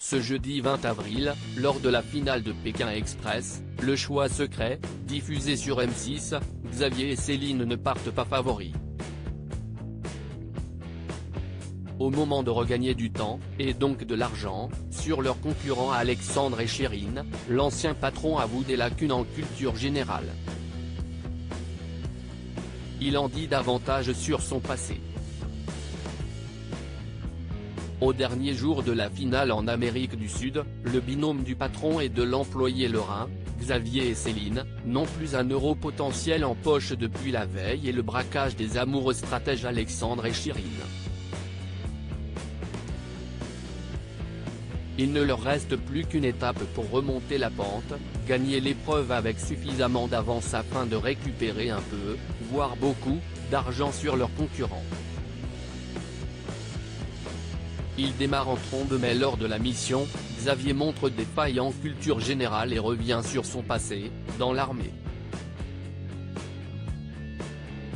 Ce jeudi 20 avril, lors de la finale de Pékin Express, le choix secret, diffusé sur M6, Xavier et Céline ne partent pas favoris. Au moment de regagner du temps, et donc de l'argent, sur leurs concurrents Alexandre et Chérine, l'ancien patron avoue des lacunes en culture générale. Il en dit davantage sur son passé. Au dernier jour de la finale en Amérique du Sud, le binôme du patron et de l'employé lorrain, Xavier et Céline, n'ont plus un euro potentiel en poche depuis la veille et le braquage des amoureux stratèges Alexandre et Chérine. Il ne leur reste plus qu'une étape pour remonter la pente, gagner l'épreuve avec suffisamment d'avance afin de récupérer un peu, voire beaucoup, d'argent sur leurs concurrents. Il démarre en trombe mais lors de la mission, Xavier montre des failles en culture générale et revient sur son passé, dans l'armée.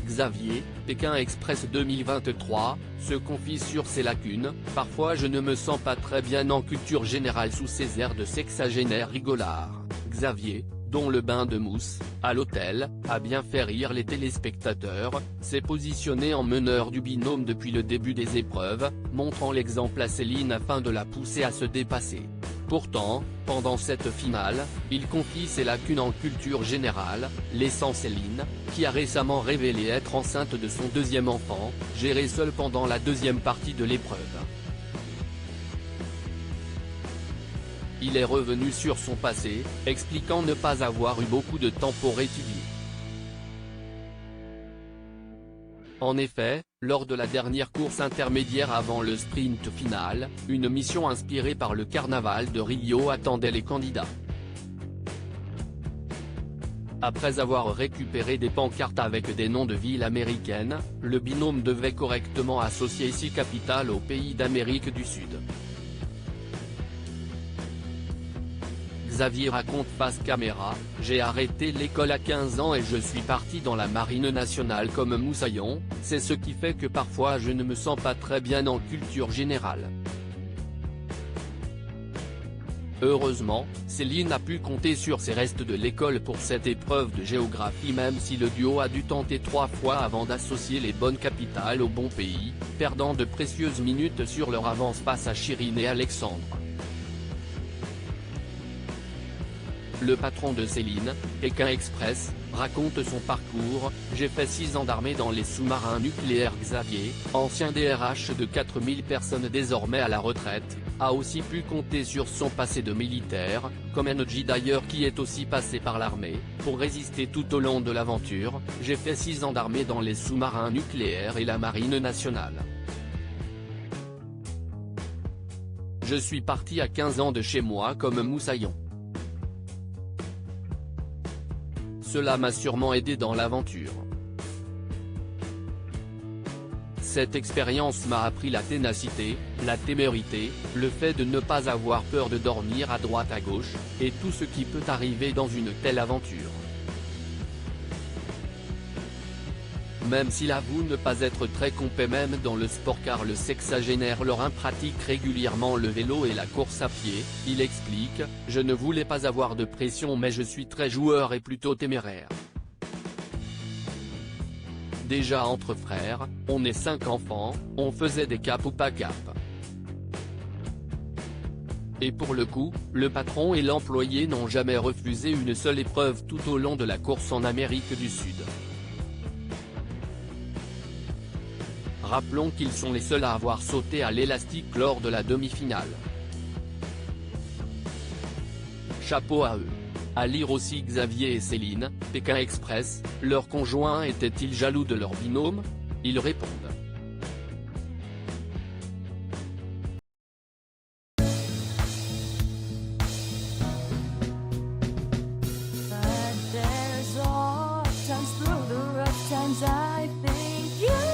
Xavier, Pékin Express 2023, se confie sur ses lacunes. « Parfois je ne me sens pas très bien en culture générale sous ses airs de sexagénaire rigolard. » Xavier, dont le bain de mousse, à l'hôtel, a bien fait rire les téléspectateurs, s'est positionné en meneur du binôme depuis le début des épreuves, montrant l'exemple à Céline afin de la pousser à se dépasser. Pourtant, pendant cette finale, il confie ses lacunes en culture générale, laissant Céline, qui a récemment révélé être enceinte de son deuxième enfant, gérer seule pendant la deuxième partie de l'épreuve. Il est revenu sur son passé, expliquant ne pas avoir eu beaucoup de temps pour étudier. En effet, lors de la dernière course intermédiaire avant le sprint final, une mission inspirée par le carnaval de Rio attendait les candidats. Après avoir récupéré des pancartes avec des noms de villes américaines, le binôme devait correctement associer 6 capitales aux pays d'Amérique du Sud. Xavier raconte face caméra, « J'ai arrêté l'école à 15 ans et je suis parti dans la marine nationale comme moussaillon, c'est ce qui fait que parfois je ne me sens pas très bien en culture générale. » Heureusement, Céline a pu compter sur ses restes de l'école pour cette épreuve de géographie même si le duo a dû tenter 3 fois avant d'associer les bonnes capitales au bon pays, perdant de précieuses minutes sur leur avance face à Chérine et Alexandre. Le patron de Céline, Pékin Express, raconte son parcours, « J'ai fait 6 ans d'armée dans les sous-marins nucléaires. » Xavier, ancien DRH de 4000 personnes désormais à la retraite, a aussi pu compter sur son passé de militaire, comme Enodji d'ailleurs qui est aussi passé par l'armée, pour résister tout au long de l'aventure. « J'ai fait 6 ans d'armée dans les sous-marins nucléaires et la marine nationale. Je suis parti à 15 ans de chez moi comme moussaillon. Cela m'a sûrement aidé dans l'aventure. Cette expérience m'a appris la ténacité, la témérité, le fait de ne pas avoir peur de dormir à droite à gauche, et tout ce qui peut arriver dans une telle aventure. » Même s'il avoue ne pas être très complet même dans le sport car le sexagénaire lorrain pratique régulièrement le vélo et la course à pied, il explique, « Je ne voulais pas avoir de pression mais je suis très joueur et plutôt téméraire. Déjà entre frères, on est 5 enfants, on faisait des capes ou pas capes. Et pour le coup, le patron et l'employé n'ont jamais refusé une seule épreuve tout au long de la course en Amérique du Sud. Rappelons qu'ils sont les seuls à avoir sauté à l'élastique lors de la demi-finale. Chapeau à eux. » À lire aussi Xavier et Céline, Pékin Express, leur conjoint était-il jaloux de leur binôme? Ils répondent. But there's all times through the rough times I think you